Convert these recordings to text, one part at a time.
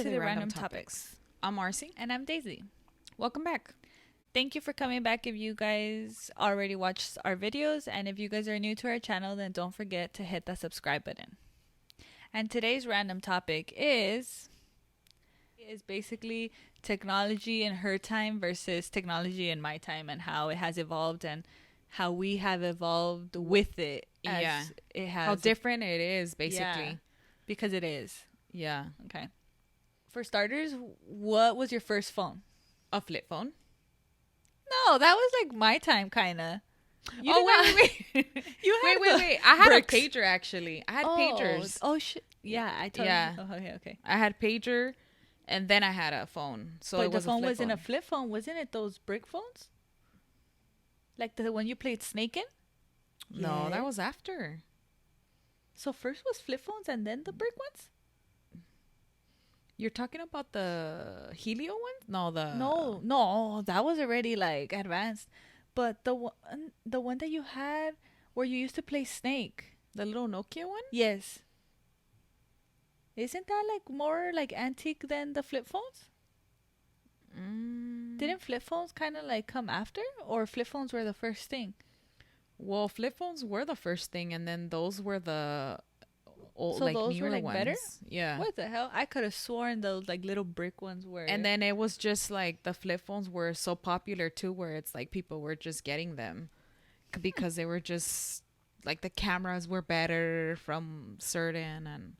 to the Random Topics. I'm Marcy. And I'm Daisy. Welcome back. Thank you for coming back. If you guys already watched our videos and if you guys are new to our channel, then don't forget to hit that subscribe button. And today's random topic is basically technology in her time versus technology in my time, and how it has evolved and how we have evolved with it. As it has how different it is, basically. Yeah, because it is. Yeah. Okay. For starters, what was your first phone? A flip phone. No, that was like my time, kind of. Wait. You had wait. I had bricks. a pager, actually. I had pagers. Oh, shit. Yeah, I told Yeah. you. Oh, okay. I had pager, and then I had a phone. So but it was the phone a flip wasn't phone. a flip phone. Wasn't it those brick phones? Like the one you played Snake in? No, Yeah. that was after. So first was flip phones and then the brick ones? You're talking about the Helio one? No, No, that was already like advanced. But the one that you had where you used to play Snake. the little Nokia one? Yes. Isn't that like more like antique than the flip phones? Didn't flip phones kind of like come after, or flip phones were the first thing? Well, flip phones were the first thing, and then those were the old, So like those newer were, like, ones. better? Yeah. What the hell? I could have sworn those like little brick ones were. And then it was just like the flip phones were so popular too, where it's like people were just getting them because they were just like the cameras were better from certain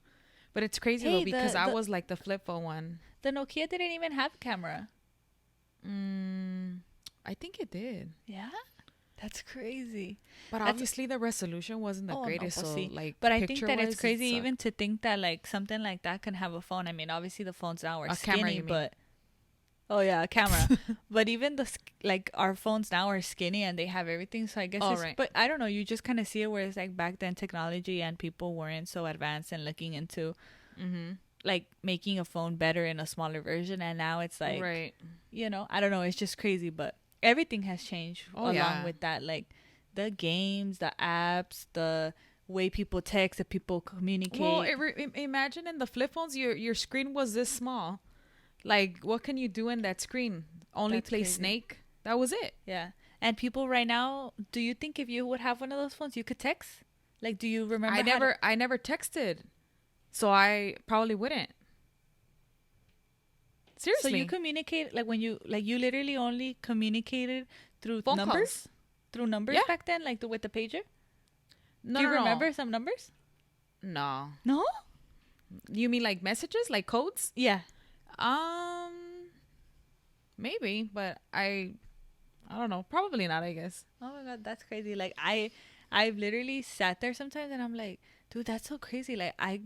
but it's crazy Hey, though, because I the- was like the flip phone one. the Nokia didn't even have a camera. I think it did, Yeah, that's crazy. but That's- obviously the resolution wasn't the Oh, no, greatest. well, So see, like, But I think that picture-wise, it's crazy it even to think that like something like that can have a phone. I mean, obviously the phones now are A skinny, camera, you mean? but oh yeah, a camera. But even like our phones now are skinny and they have everything. So I guess Oh, it's, right. but I don't know. You just kind of see it where it's like back then technology and people weren't so advanced and looking into like making a phone better in a smaller version, and now it's like right. I don't know. It's just crazy, but everything has changed along yeah. with that. Like the games, the apps, the way people text, that people communicate. Well, imagine in the flip phones, your screen was this small. Like, what can you do in that screen? Only That's play crazy. Snake. That was it. Yeah. And people right now, do you think if you would have one of those phones, you could text? Like, do you remember? I never texted, so I probably wouldn't. Seriously. So you communicate like when you literally only communicated through Phone numbers, calls. through numbers Yeah. back then, like with the pager. No, Do you no, no. remember some numbers? No. No. You mean like messages, like codes? Yeah. Maybe, but I don't know. Probably not, I guess. Oh my god, that's crazy. Like I've literally sat there sometimes and I'm like, dude, that's so crazy. Like I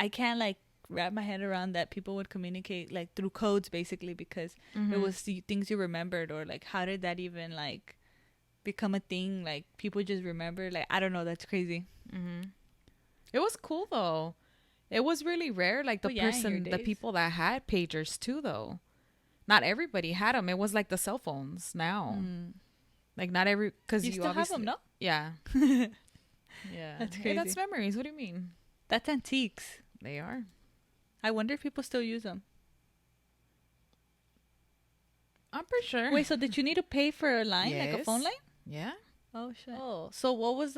can't like wrap my head around that people would communicate like through codes basically, because it was the things you remembered, or like how did that even like become a thing? Like people just remember. Like I don't know. That's crazy. It was cool though. It was really rare. Like the Well, yeah, in your the days. people that had pagers too, though. Not everybody had them. It was like the cell phones now. Like not every, because You you, still have obviously, them, no? yeah, yeah. That's Hey, that's crazy. memories. What do you mean? That's antiques. They are. I wonder if people still use them. I'm pretty sure. Wait, so did you need to pay for a line, like a Yes. phone line? Yeah. Oh shit. Oh, so what was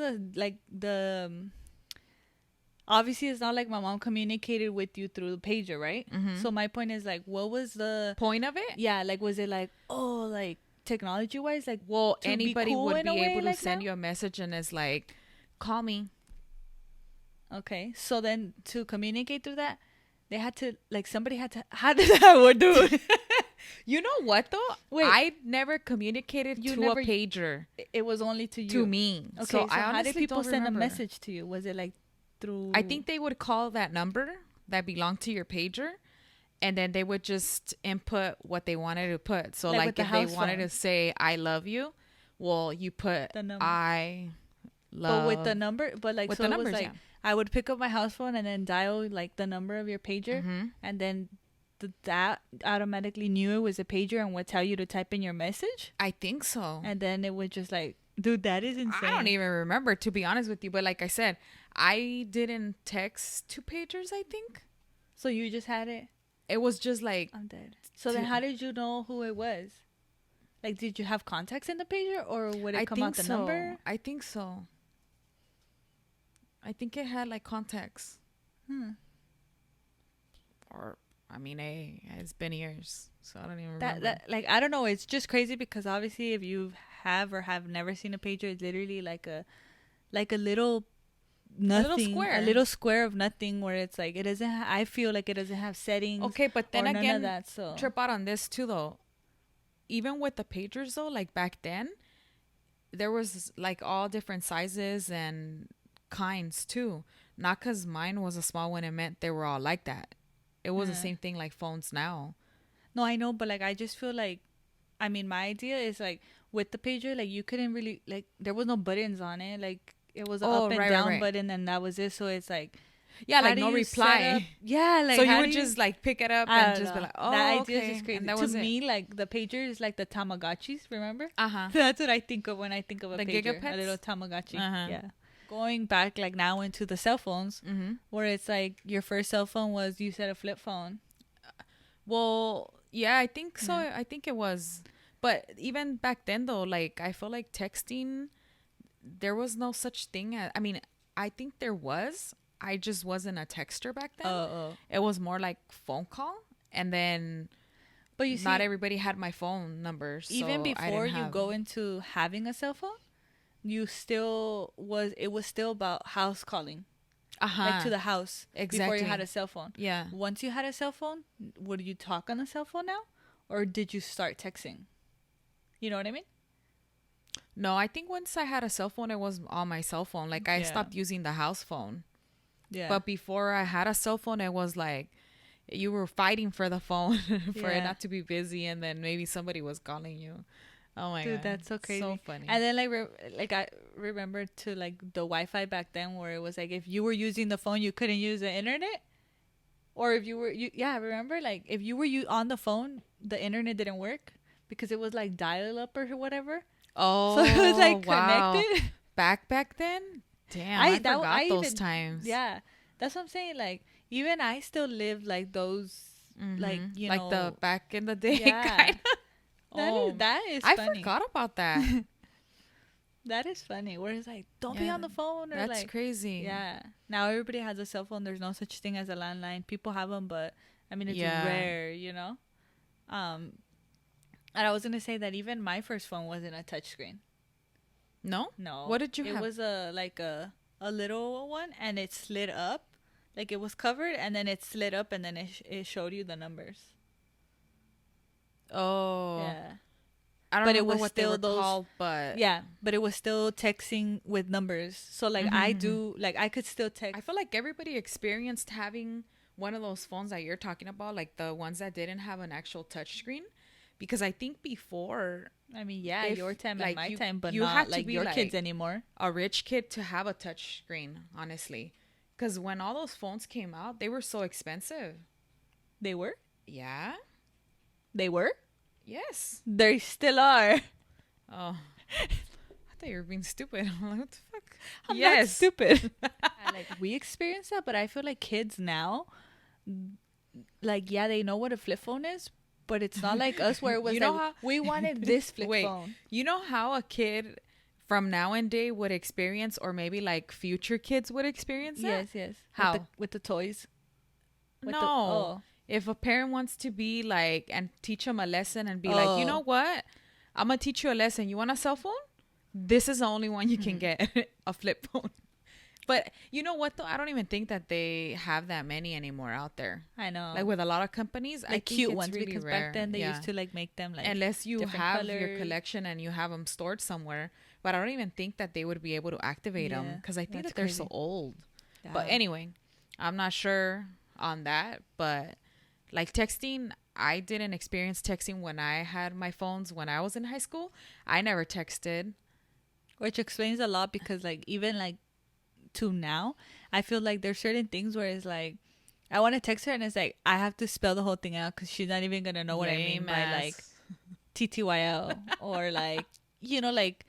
obviously it's not like my mom communicated with you through the pager, right? So my point is like, what was the Point of it? yeah, like was it like, oh, like technology wise, like, Well, to be anybody cool would in be a way able to like send now? you a message and it's like, call me. okay, so then to communicate through that, they had to like somebody had to how did that work, dude? You know what though? Wait. I never communicated You to never- a pager It was only to you. to me. Okay, so so I how did honestly people don't send remember. a message to you? Was it like through I think they would call that number that belonged to your pager, and then they would just input what they wanted to put. So Like like with the if they house wanted phone. to say I love you, well you put The number. I love. But with the number, but like With so the it was numbers, like yeah. I would pick up my house phone and then dial like the number of your pager, and then that automatically knew it was a pager and would tell you to type in your message, I think so. and then it would just like, dude, that is insane. I don't even remember, to be honest with you. But like I said, I didn't text to pagers, I think. So you just had it? It was just like, I'm dead. So then how did you know who it was? Like, did you have contacts in the pager, or would it come out the number? I think so. I think it had like contacts. Or, I mean, hey, it's been years, so I don't even remember. Like, I don't know. It's just crazy because obviously, if you have or have never seen a pager, it's literally like a little nothing, a little square of nothing, where it's like it doesn't. I feel like it doesn't have settings. Okay, but then none again, of that, so. Trip out on this too, though. Even with the pagers, though, like back then, there was like all different sizes and kinds too. Not because mine was a small one, it meant they were all like that. It was the same thing like phones now. No, I know, but like I just feel like, I mean, my idea is like with the pager, like you couldn't really, like, there was no buttons on it. Like it was an up and down button, and that was it. So it's like, yeah, like no reply. Yeah, like so you would just like pick it up and just be like, oh, that okay. idea is just crazy. And that to was me, like the pager is like the Tamagotchis. Remember? Uh-huh. That's what I think of when I think of a the pager, Gigapets? a little Tamagotchi. Uh-huh. Yeah. Going back like now into the cell phones, where it's like your first cell phone was, you said, a flip phone. Well, yeah, I think so. I think it was. But even back then, though, like, I feel like texting, there was no such thing as, I mean, I think there was. I just wasn't a texter back then. It was more like phone call. And then, but you see, not everybody had my phone number. So even before you go into having a cell phone, it was still about house calling. Like to the house. Exactly. Before you had a cell phone. Yeah. Once you had a cell phone, would you talk on the cell phone now? Or did you start texting? You know what I mean? No, I think once I had a cell phone, it was on my cell phone. Like, I stopped using the house phone. Yeah. But before I had a cell phone, it was like you were fighting for the phone for it not to be busy, and then maybe somebody was calling you. Oh my god, that's so crazy. So funny. And then like I remember to like the Wi-Fi back then, where it was like if you were using the phone, you couldn't use the internet, or if you were remember, like if you were on the phone, the internet didn't work because it was like dial up or whatever. Oh, so it was like connected. Back then, damn, I forgot those times. Yeah, that's what I'm saying. Like even I still live like those, like you know, like the back in the day. Yeah. Kind of. That is funny. I forgot about that. That is funny. Where it's like, don't be on the phone. Or that's like, crazy. Yeah. Now everybody has a cell phone. There's no such thing as a landline. People have them, but I mean, it's rare, you know? And I was going to say that even my first phone wasn't a touchscreen. No? No. What did you have? It was a little one, and it slid up. Like it was covered, and then it slid up, and then it showed you the numbers. Oh. Yeah. I don't remember what they were called, but yeah, but it was still texting with numbers. So like I could still text. I feel like everybody experienced having one of those phones that you're talking about, like the ones that didn't have an actual touch screen, because I think before, I mean, yeah, your time and my time, but you not had to like be your like kids anymore. A rich kid to have a touch screen, honestly, because when all those phones came out, they were so expensive. They were? Yeah. They were? Yes. They still are. Oh. I thought you were being stupid. I'm like, what the fuck? I'm not stupid. Like, we experienced that, but I feel like kids now, like, yeah, they know what a flip phone is, but it's not like us where it was we wanted this flip phone. You know how a kid from now and day would experience, or maybe like future kids would experience that? Yes. How? With the toys? If a parent wants to be like, and teach them a lesson and be like, you know what? I'm going to teach you a lesson. You want a cell phone? This is the only one you can get, a flip phone. But you know what, though? I don't even think that they have that many anymore out there. I know. Like with a lot of companies, like I think cute it's ones, really because rare. back then they used to like make them like, unless you have colors. Your collection and you have them stored somewhere. But I don't even think that they would be able to activate them, because I think that they're so old. Yeah. But anyway, I'm not sure on that, but like texting, I didn't experience texting when I had my phones when I was in high school. I never texted. Which explains a lot, because like even like to now, I feel like there's certain things where it's like, I want to text her and it's like, I have to spell the whole thing out because she's not even going to know what I mean by like TTYL or like, you know, like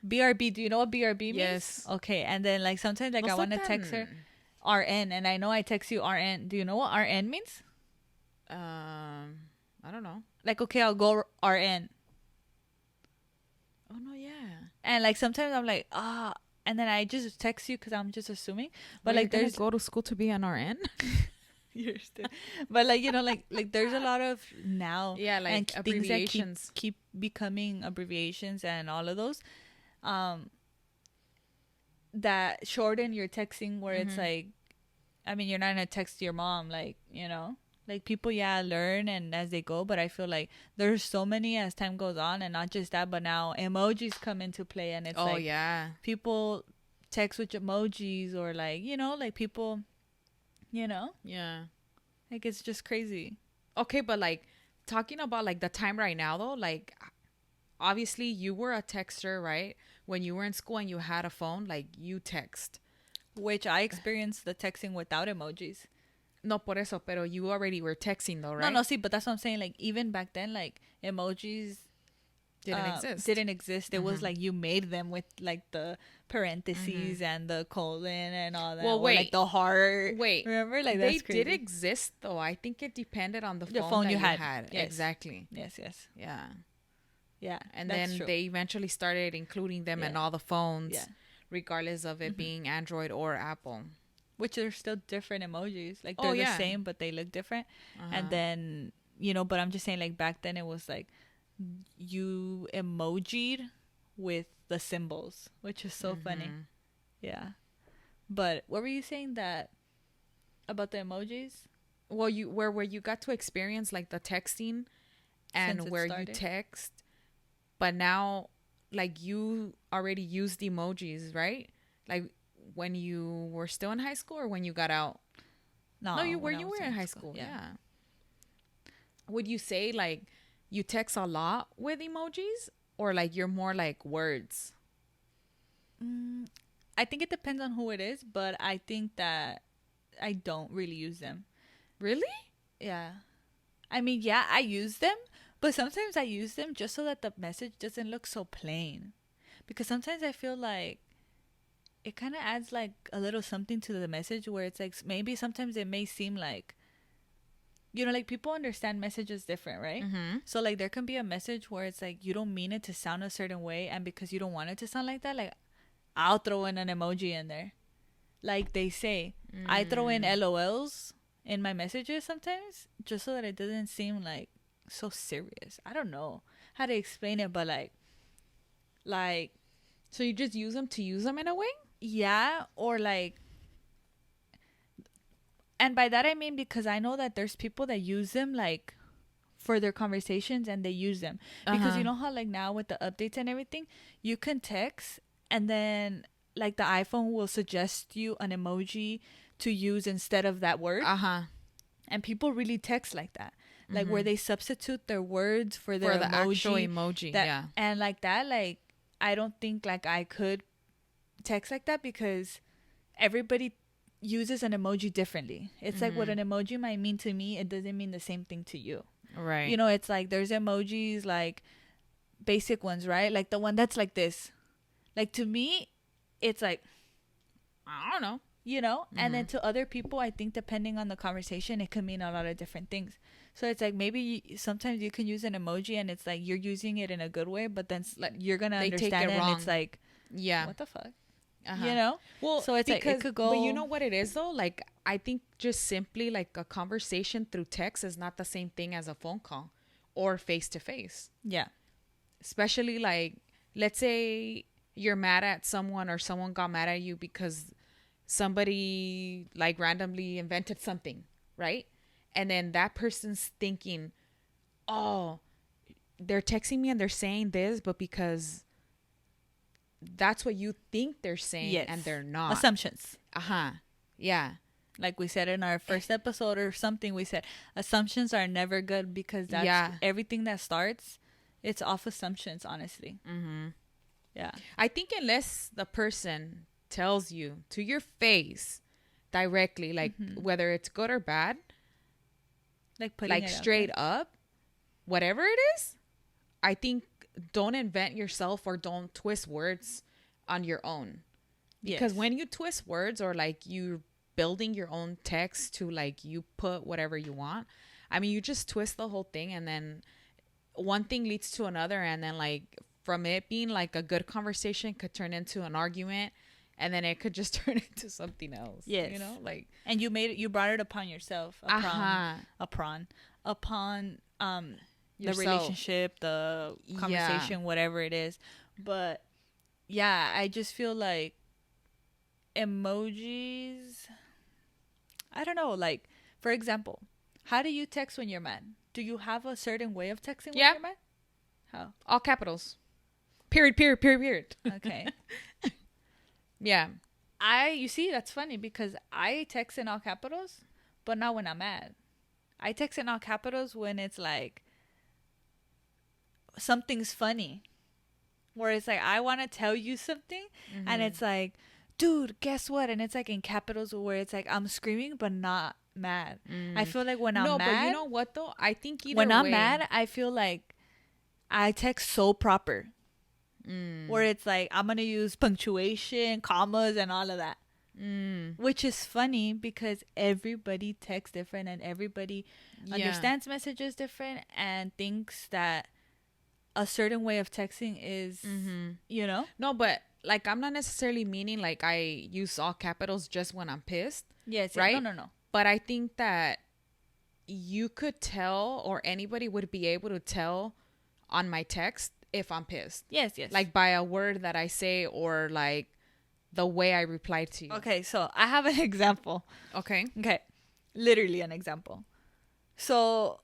BRB. Do you know what BRB means? Yes. Okay. And then like sometimes like I want to text her. RN, and I know I text you RN. Do you know what RN means? I don't know. Like, okay, I'll go RN. Oh no, yeah. And like sometimes I'm like, and then I just text you because I'm just assuming. But like, you're there's gonna go to school to be an RN. you're still, but like, you know, like there's a lot of now, Yeah, like and things that abbreviations. keep becoming abbreviations and all of those, that shorten your texting where it's like, I mean, you're not gonna text your mom, like, you know, like people, yeah, learn and as they go, but I feel like there's so many as time goes on, and not just that, but now emojis come into play, and it's like, yeah. people text with emojis, or like, you know, like people, you know, Yeah. like it's just crazy. Okay, but like talking about like the time right now though, like obviously you were a texter, right? When you were in school and you had a phone, like you text. Which I experienced the texting without emojis. No, por eso, pero you already were texting though, right? No, see, but that's what I'm saying. Like, even back then, like, emojis didn't exist. It was like you made them with like the parentheses and the colon and all that. Well, or, wait. like the heart. Wait. Remember? Like, they that's crazy. did exist though. I think it depended on the The phone, phone that you you had. had. Yes. Exactly. Yes. Yeah. Yeah. And that's then true. they eventually started including them in Yeah. all the phones, Yeah. regardless of it being Android or Apple. Which are still different emojis. Like, Oh, they're yeah. the same, but they look different. Uh-huh. And then, you know, but I'm just saying, like, back then it was like you emojied with the symbols, which is so funny. Yeah. But what were you saying that about the emojis? Well, where you got to experience like the texting and Since it where started? you text, but now like you already used emojis, right? Like when you were still in high school or when you got out? No, you were when I was in high school. Yeah. Would you say like you text a lot with emojis or like you're more like words? I think it depends on who it is, but I think that I don't really use them. Really? Yeah. I mean, yeah, I use them, but sometimes I use them just so that the message doesn't look so plain. Because sometimes I feel like it kind of adds like a little something to the message where it's like maybe sometimes it may seem like, you know, like people understand messages different, right? So like there can be a message where it's like you don't mean it to sound a certain way, and because you don't want it to sound like that, like I'll throw in an emoji in there. Like they say, I throw in LOLs in my messages sometimes just so that it doesn't seem like so serious. I don't know how to explain it, but like so you just use them to use them in a way? Yeah, or like, and by that I mean because I know that there's people that use them like for their conversations, and they use them because you know how like now with the updates and everything, you can text and then like the iPhone will suggest you an emoji to use instead of that word. And people really text like that, like where they substitute their words for their the emoji, actual emoji. that, and like that, like I don't think like I could text like that because everybody uses an emoji differently. It's like what an emoji might mean to me, it doesn't mean the same thing to you. Right. You know, it's like there's emojis like basic ones, right? Like the one that's like this. Like to me, it's like, I don't know. you know, and then to other people, I think depending on the conversation, it could mean a lot of different things. So it's like maybe sometimes you can use an emoji and it's like you're using it in a good way, but then like you're gonna They take understand it it and wrong. it's like, Yeah. what the fuck? You know? Well, So it's like, it could go- But you know what it is though? Like I think just simply like a conversation through text is not the same thing as a phone call or face to face. Yeah. Especially like, let's say you're mad at someone or someone got mad at you because somebody like randomly invented something, right? And then that person's thinking, oh, they're texting me and they're saying this, but because that's what you think they're saying, Yes. and they're not. Assumptions. Yeah. Like we said in our first episode or something, we said assumptions are never good because that's everything that starts, it's off assumptions, honestly. Yeah. I think unless the person tells you to your face directly, like whether it's good or bad, Like putting like it out straight up, whatever it is, I think don't invent yourself or don't twist words on your own. there. Because Yes. when you twist words or like you building your own text to like you put whatever you want. I mean, you just twist the whole thing, and then one thing leads to another, and then like from it being like a good conversation could turn into an argument, and then it could just turn into something else. Yes. You know, like And you brought it upon yourself. Upon the Yourself. relationship, the conversation, whatever it is. But yeah, I just feel like emojis, I don't know, like for example, how do you text when you're mad? Do you have a certain way of texting when Yeah. you're mad? How? all capitals. Period, period, period, period. Okay. Yeah. You see, that's funny because I text in all capitals, but not when I'm mad. I text in all capitals when it's like something's funny. Where it's like, I want to tell you something, and it's like, dude, guess what? And it's like in capitals where it's like, I'm screaming, but not mad. I feel like when I'm No, mad. but you know what though? I think either when I'm way- mad, I feel like I text so proper. Where it's like, I'm going to use punctuation, commas, and all of that. Which is funny because everybody texts different and everybody understands messages different and thinks that a certain way of texting is, you know? No, but like I'm not necessarily meaning like I use all capitals just when I'm pissed. Yes. Right? No. But I think that you could tell, or anybody would be able to tell on my text if I'm pissed. Yes. Like by a word that I say, or like the way I reply to you. Okay, so I have an example. Okay. Okay. Literally an example. So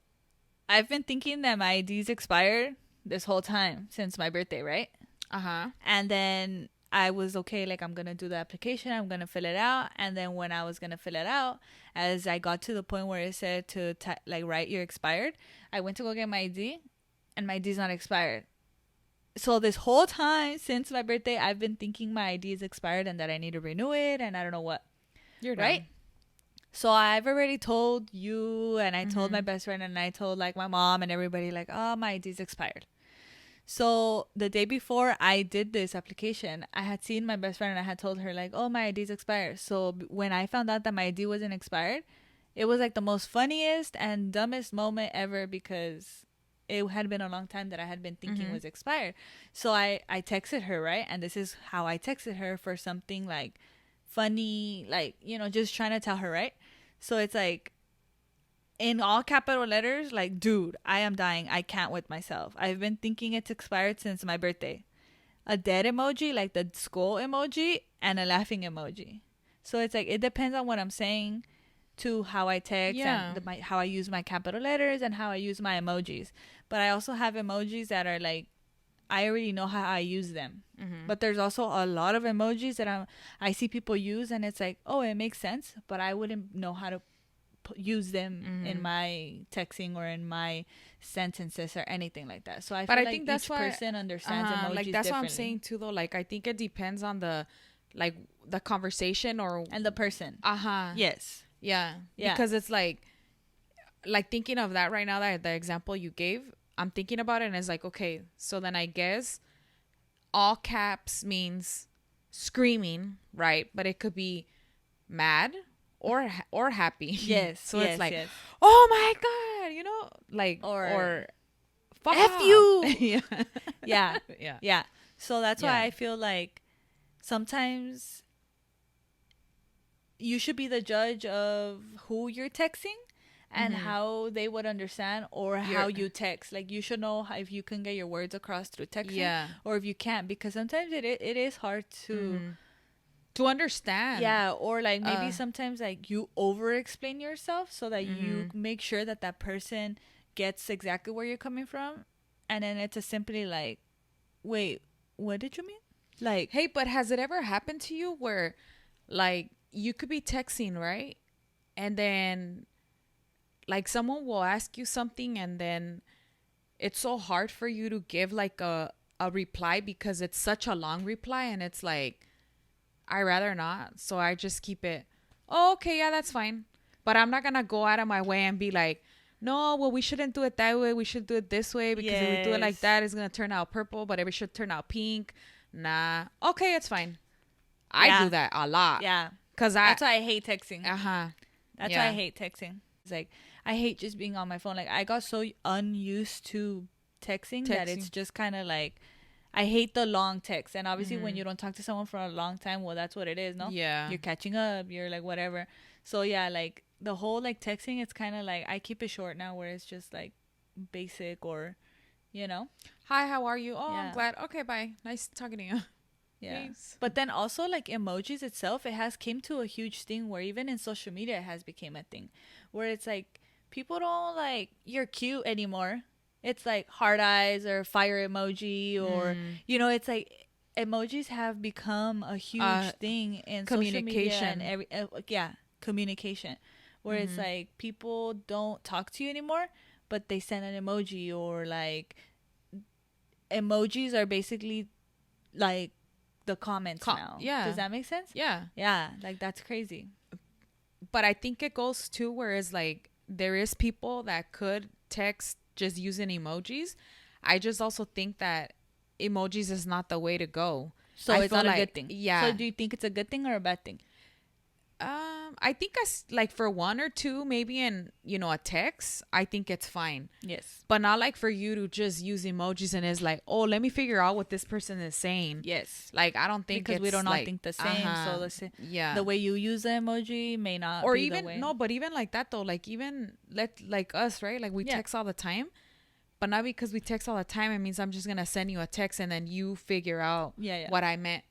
I've been thinking that my ID's expired this whole time since my birthday, right? Uh-huh. And then I was okay, like I'm going to do the application, I'm going to fill it out. And then when I was going to fill it out, as I got to the point where it said to like write you're expired, I went to go get my ID and my ID's not expired. So this whole time since my birthday, I've been thinking my ID is expired and that I need to renew it and I don't know what. You're right. dumb. So I've already told you, and I told my best friend, and I told like my mom and everybody, like, oh, my ID's expired. So the day before I did this application, I had seen my best friend and I had told her like, oh, my ID's expired. So when I found out that my ID wasn't expired, it was like the most funniest and dumbest moment ever because it had been a long time that I had been thinking was expired. So I texted her, right? And this is how I texted her for something like funny, like, you know, just trying to tell her, right? So it's like, in all capital letters, like, dude, I am dying. I can't with myself. I've been thinking it's expired since my birthday. A dead emoji, like the skull emoji, and a laughing emoji. So it's like, it depends on what I'm saying to how I text and how I use my capital letters and how I use my emojis. But I also have emojis that are like, I already know how I use them. But there's also a lot of emojis that I see people use, and it's like, oh, it makes sense, but I wouldn't know how to use them in my texting or in my sentences or anything like that. So I feel like think that's each why, person understands emojis like that's what I'm differently. saying too though. Like I think it depends on the like the conversation or And the person. Yes. Yeah. Because it's like thinking of that right now, that the example you gave, I'm thinking about it and it's like, okay, so then I guess all caps means screaming, right? But it could be mad or happy. Yes. So yes, it's like, yes. oh my God, you know, like, Or fuck F off. you. Yeah. Yeah. Yeah. Yeah. So that's Yeah. why I feel like sometimes you should be the judge of who you're texting and how they would understand or how you text. Like, you should know if you can get your words across through texting or if you can't, because sometimes it is hard to understand. Yeah, or like maybe sometimes like you over explain yourself so that you make sure that that person gets exactly where you're coming from, and then it's just simply like, wait, what did you mean? Like, hey, but has it ever happened to you where like you could be texting, right? And then like someone will ask you something and then it's so hard for you to give like a reply because it's such a long reply, and it's like, I rather not. So I just keep it, oh, okay, yeah, that's fine. But I'm not going to go out of my way and be like, no, well, we shouldn't do it that way. We should do it this way because if we do it like that, it's going to turn out purple, but if it should turn out pink. Nah. Okay, it's fine. I do that a lot. Yeah. Cause That's why I hate texting. uh-huh. That's Yeah. why I hate texting. It's like I hate just being on my phone. Like I got so unused to texting that it's Texting. just kind of like I hate the long text. And obviously when Mhm. you don't talk to someone for a long time, well that's what it is, no? Yeah. You're catching up, you're like whatever. So yeah, like the whole like texting, it's kind of like I keep it short now where it's just like basic or you know. Hi, how are you? Oh, I'm Yeah. glad. Okay, bye. Nice talking to you. Yeah. Peace. But then also like emojis itself, it has came to a huge thing where even in social media it has become a thing where it's like people don't like you're cute anymore. It's like heart eyes or fire emoji or Mm. you know, it's like emojis have become a huge thing in social media and Communication. yeah, communication where it's Mhm. like people don't talk to you anymore, but they send an emoji or like emojis are basically like the comments now. Yeah. Does that make sense? Yeah. Yeah, like that's crazy. But I think it goes too where it's like there is people that could text just using emojis. I just also think that emojis is not the way to go. So I it's feel not a like, good thing. yeah. So do you think it's a good thing or a bad thing? I think like for one or two, maybe in, a text, I think it's fine. Yes. But not like for you to just use emojis and it's like, oh, let me figure out what this person is saying. Yes. Like, I don't think Because we it's don't all like, think the same. So yeah. the way you use the emoji may not Or be even, the way. no, but even like that though, like even like us, right? Like we Yeah. text all the time. But not because we text all the time, it means I'm just going to send you a text and then you figure out Yeah. what I meant.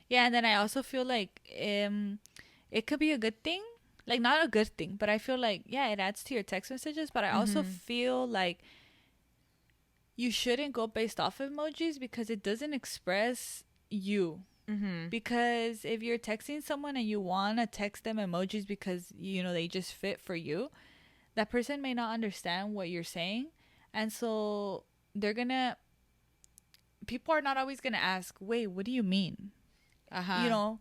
Yeah, and then I also feel like it could be a good thing. Like not a good thing, but I feel like yeah, it adds to your text messages, but I also feel like you shouldn't go based off of emojis because it doesn't express you. Mm-hmm. Because if you're texting someone and you want to text them emojis because they just fit for you, that person may not understand what you're saying, and so people are not always gonna ask, wait, what do you mean? Uh-huh.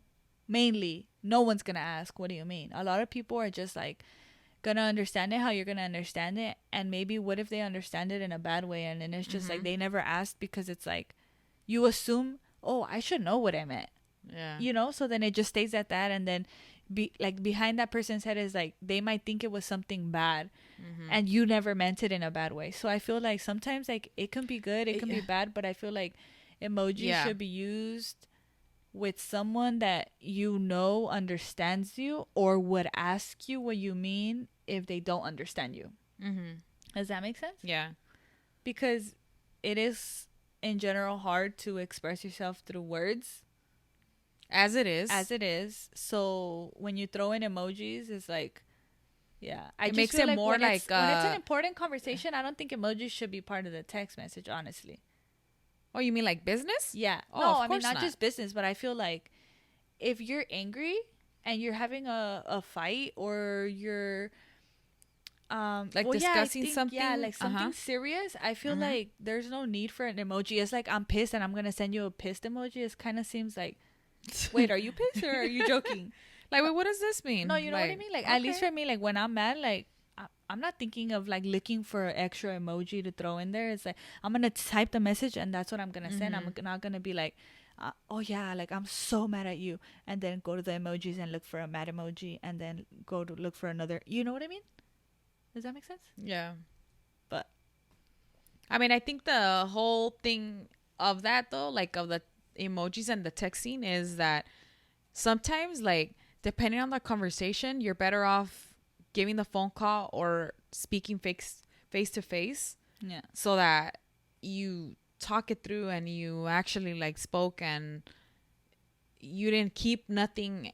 Mainly no one's gonna ask what do you mean. A lot of people are just like gonna understand it how you're gonna understand it, and maybe what if they understand it in a bad way, and then it's just like they never asked because it's like you assume, oh, I should know what I meant. Yeah. So then it just stays at that, and then behind that person's head is like they might think it was something bad, and you never meant it in a bad way. So I feel like sometimes like it can be good, it can be bad, but I feel like emojis should be used with someone that understands you or would ask you what you mean if they don't understand you. Does that make sense? Yeah. Because it is in general hard to express yourself through words. As it is. So when you throw in emojis, it's like, yeah. It makes it more when like it's an important conversation, I don't think emojis should be part of the text message, honestly. Oh, you mean like business? Yeah. Oh, no, of I mean course not not. just business, but I feel like if you're angry and you're having a fight or you're Like discussing something? yeah, like something serious, I feel like there's no need for an emoji. It's like I'm pissed and I'm gonna send you a pissed emoji. It kind of seems like, wait, are you pissed or are you joking? Like, wait, what does this mean? No, you know what I mean? Like, at least for me, like when I'm mad, like I'm not thinking of like looking for an extra emoji to throw in there. It's like I'm gonna type the message and that's what I'm gonna send. I'm not gonna be like, oh yeah, like I'm so mad at you, and then go to the emojis and look for a mad emoji, and then go to look for another. You know what I mean? Does that make sense? Yeah. But I mean, I think the whole thing of that though, like of the emojis and the texting, is that sometimes, like, depending on the conversation, you're better off giving the phone call or speaking face to face, yeah, so that you talk it through and you actually like spoke and you didn't keep nothing,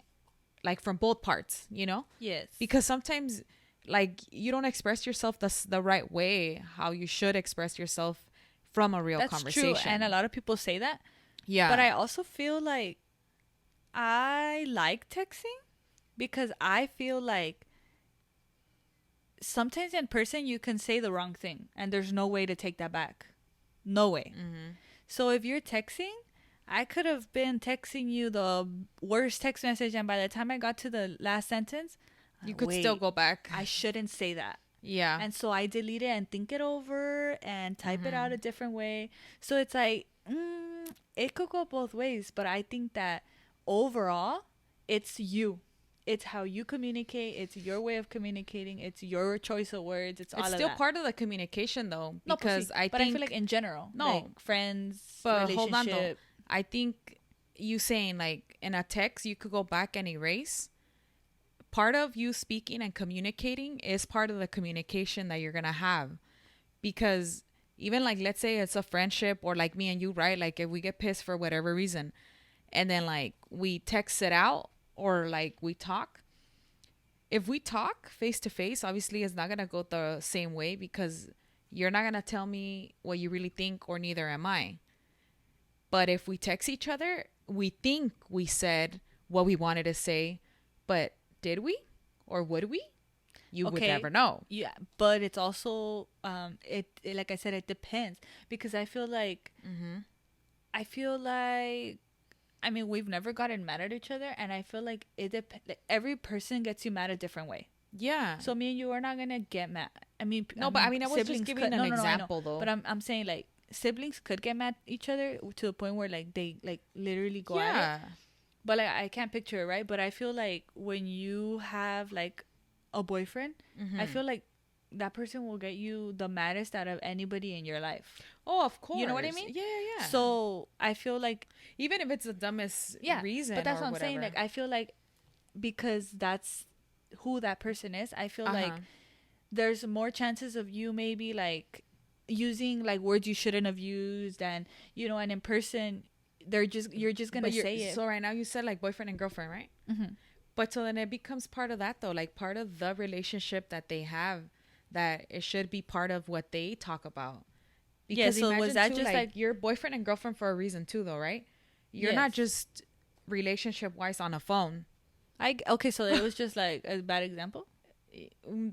like from both parts, yes, because sometimes like you don't express yourself the right way how you should express yourself from a real that's conversation. true, and a lot of people say that. Yeah. But I also feel like I like texting because I feel like sometimes in person you can say the wrong thing and there's no way to take that back. No way. So if you're texting, I could have been texting you the worst text message, and by the time I got to the last sentence, you could still go back. I shouldn't say that. Yeah. And so I delete it and think it over and type it out a different way. So it's like, it could go both ways. But I think that overall, it's you. It's how you communicate. It's your way of communicating. It's your choice of words. It's all It's of still that. part of the communication though, No, because I but think I feel like in general, no, like friends, but hold on though. relationship. I think you saying like in a text you could go back and erase. Part of you speaking and communicating is part of the communication that you're gonna have, because even like let's say it's a friendship or like me and you, right? Like if we get pissed for whatever reason, and then like we text it out or like we talk. If we talk face to face, obviously it's not gonna go the same way because you're not gonna tell me what you really think, or neither am I. But if we text each other, we think we said what we wanted to say, but did we? Or would we? You would Okay. never know. Yeah, but it's also like I said, it depends, because I feel like, I mean, we've never gotten mad at each other, and I feel like like every person gets you mad a different way. Yeah. So me and you are not gonna get mad. I mean, No, but I mean, I was just siblings giving could- an no, no, no, I know. example though. But I'm saying like siblings could get mad at each other to the point where like they like literally go at it. yeah. But like I can't picture it, right? But I feel like when you have like a boyfriend, Mm-hmm. I feel like that person will get you the maddest out of anybody in your life. Oh, of course. You know what I mean? Yeah, yeah. So I feel like, even if it's the dumbest yeah, reason, but that's or what I'm whatever. saying. Like I feel like because that's who that person is, I feel like there's more chances of you maybe like using like words you shouldn't have used, and you know, and in person you're just gonna But say it. So right now you said like boyfriend and girlfriend, right? Mm-hmm. But so then it becomes part of that though, like part of the relationship that they have, that it should be part of what they talk about. Yeah, so was imagine, that too, just like your boyfriend and girlfriend for a reason too though, right? You're not Yes. just relationship wise on a phone. okay, so it was just like a bad example.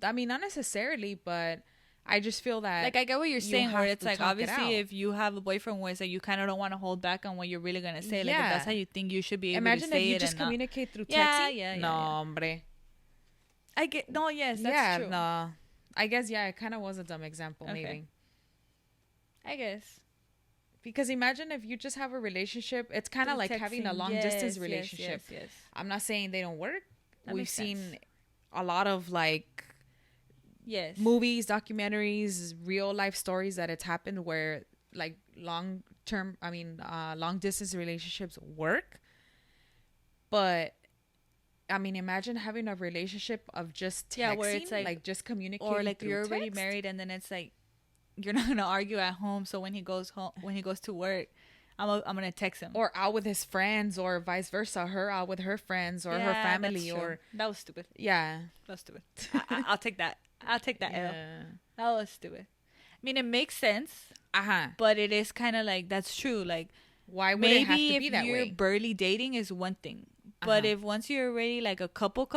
I mean, not necessarily, but I just feel that Like I get what you're you saying, where have it's to like talk it out. obviously if you have a boyfriend where it's like you kind of don't want to hold back on what you're really gonna say. Like if Yeah. that's how you think you should be able imagine to say if you it just and not. communicate through texting. Yeah, No, yeah. hombre. I get no, yes, that's Yeah, true. no. I guess yeah, it kind of was a dumb example, Okay. maybe. I guess. Because imagine if you just have a relationship, it's kind of Through like having a texting. long Yes, distance yes, relationship. Yes. I'm not saying they don't work. That We've makes seen sense. a lot of like Yes. movies, documentaries, real life stories that it's happened where like long distance relationships work. But I mean, imagine having a relationship of just texting, Yeah, where it's like- just communicating, Or like through you're already text. married and then it's like you're not gonna argue at home. So when he goes to work, I'm gonna text him. or out with his friends, or vice versa, her out with her friends or her Yeah, family, that's true. or that was stupid. yeah, That was stupid. I'll take that. I'll take that L. yeah. That was stupid. I mean, it makes sense, Uh-huh. but it is kind of like that's true. Like Why would it have maybe to if be that you're way? barely dating is one thing, but Uh-huh. if once you're already like a couple,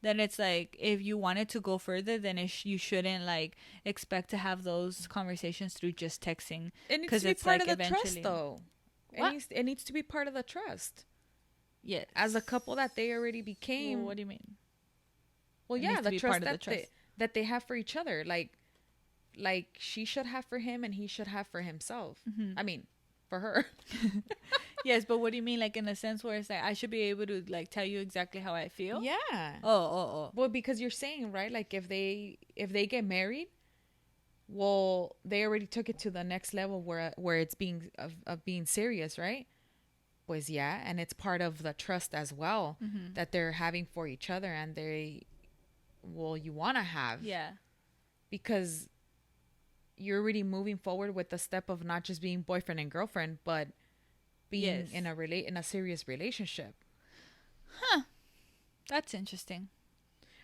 then it's like if you wanted to go further, then you shouldn't like expect to have those conversations through just texting. It needs 'Cause to be it's part like of the trust, eventually- though. What? It needs to be part of the trust. Yeah. As a couple that they already became. Well, what do you mean? Well, It yeah, needs to the be trust part of the that trust. that they have for each other. Like she should have for him, and he should have for himself. Mm-hmm. I mean, for her. Yes, but what do you mean? Like in a sense where it's like I should be able to like tell you exactly how I feel. Yeah. Oh. Well, because you're saying, right, like if they get married, well, they already took it to the next level where it's being of being serious, right? Pues yeah, and it's part of the trust as well Mm-hmm. that they're having for each other, and you want to have. Yeah. Because you're already moving forward with the step of not just being boyfriend and girlfriend, but being Yes. in a serious relationship. That's interesting.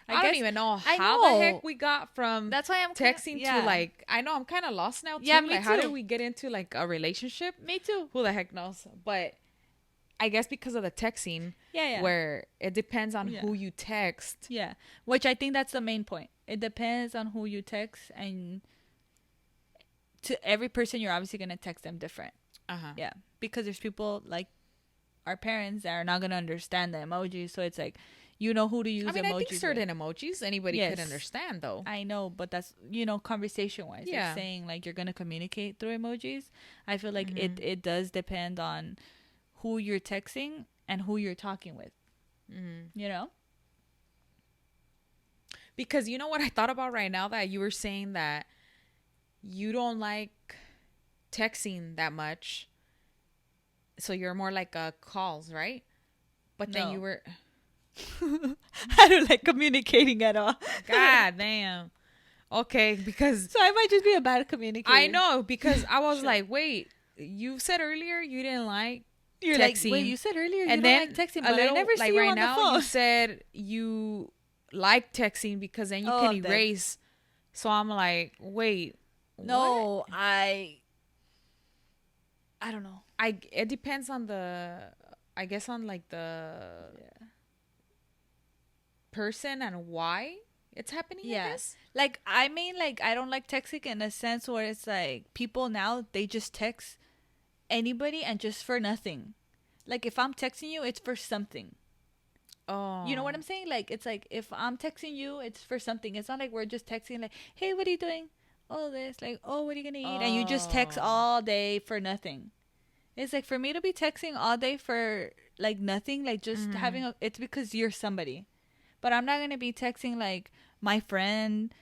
I don't even know I how the know. heck we got from That's why I'm texting to like, I know I'm kind of lost now too. Yeah, me like how too. did we get into like a relationship? Me too. Who the heck knows? But I guess because of the texting, Yeah. where it depends on Yeah. who you text. Yeah, which I think that's the main point. It depends on who you text, and to every person, you're obviously gonna text them different. Uh-huh. Yeah, because there's people like our parents that are not gonna understand the emojis, so it's like you know who to use. I mean, emojis I think with. certain emojis anybody could Yes. understand though. I know, but that's conversation wise. Yeah. Like saying like you're gonna communicate through emojis. I feel like Mhm. it does depend on who you're texting and who you're talking with. You know? Because you know what I thought about right now, that you were saying that you don't like texting that much, so you're more like calls, right? But then you No. were, I don't like communicating at all. God damn. Okay, because So I might just be a bad communicator. I know, because I was Sure. like, wait, you said earlier you didn't like You're like, texting. wait, you said earlier you And don't then like texting, a but I little, never like see you right on the now, phone. you said you like texting because then you Oh, can I'm dead. erase. So I'm like, wait, what? No, I don't know. It depends on the, I guess, on like the Yeah. person and why it's happening, I Yeah. guess. Like I mean like I don't like texting in a sense where it's like people now they just text anybody and just for nothing. Like if I'm texting you, it's for something. Oh. You know what I'm saying? Like it's like if I'm texting you, it's for something. It's not like we're just texting like, "Hey, what are you doing?" Oh, this like, "Oh, what are you going to eat?" And you just text Oh. all day for nothing. It's like for me to be texting all day for like nothing, like just having a it's because you're somebody. But I'm not going to be texting like my friend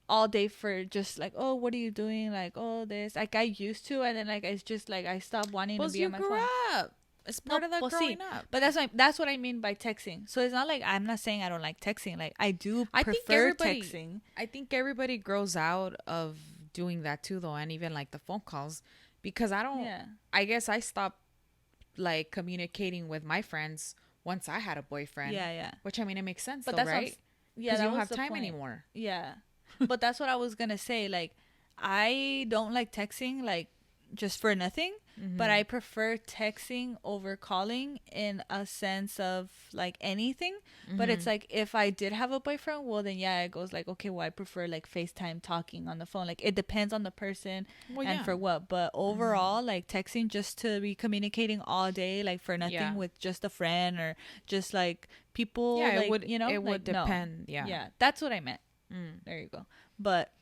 all day for just like, "Oh, what are you doing?" Like, "Oh, this." Like I used to, and then like it's just like I stopped wanting to Because be you on my grew phone. up. It's No, part of the well, growing see, up. but that's what I mean by texting. So it's not like I'm not saying I don't like texting. Like I do I think prefer everybody texting. I think everybody grows out of doing that too, though, and even like the phone calls, because Yeah, I guess I stopped like communicating with my friends once I had a boyfriend, yeah, yeah. which, I mean, it makes sense But though, that's what I'm, right? yeah, Because you that don't was have the time point. anymore. Yeah, but that's what I was gonna say. Like I don't like texting like just for nothing, but I prefer texting over calling in a sense of like anything. But it's like if I did have a boyfriend, well then yeah, it goes like okay, well I prefer like FaceTime talking on the phone. Like it depends on the person Well, and yeah. for what. But overall, like texting just to be communicating all day, like for nothing Yeah. with just a friend or just like people, Yeah, like you know, it would like no, depend. Yeah. yeah, that's what I meant. Mm. There you go. But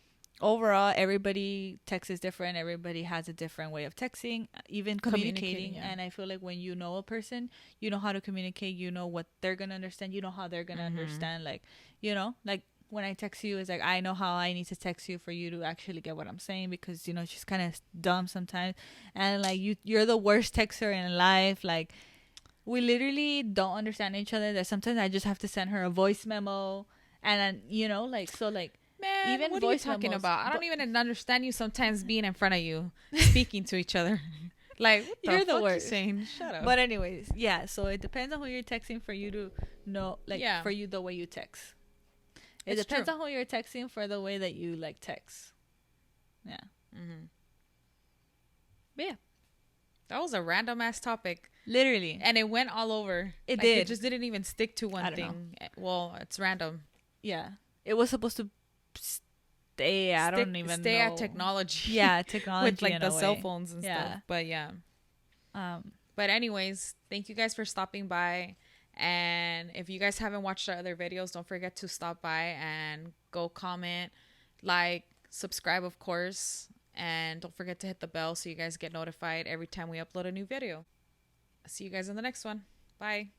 overall, everybody text is different. Everybody has a different way of texting, even Communicating, communicating. yeah. And I feel like when you know a person, you know how to communicate. You know what they're gonna understand. You know how they're gonna understand. Like, you know, like when I text you, it's like I know how I need to text you for you to actually get what I'm saying because you know she's kind of dumb sometimes, and like you're the worst texter in life. Like we literally don't understand each other. That sometimes I just have to send her a voice memo, and then you know, like so, like Man, even what are you voice talking memos. about? I But don't even understand you sometimes being in front of you, speaking to each other. Like, what the you're the fuck you worst. saying? Shut up. But anyways, yeah. So it depends on who you're texting for you to know, like Yeah. for you the way you text. It It's depends true. on who you're texting for the way that you like text. Yeah. But yeah, That was a random ass topic, literally, and it went all over. It Like, did. It just didn't even stick to I one don't thing. Well, it's random. yeah. It was supposed to stay. I don't even stay know. at technology. Yeah, technology with like in the a cell way. phones and Yeah. stuff. But yeah. Um. But anyways, thank you guys for stopping by. And if you guys haven't watched our other videos, don't forget to stop by and go comment, like, subscribe, of course. And don't forget to hit the bell so you guys get notified every time we upload a new video. See you guys in the next one. Bye.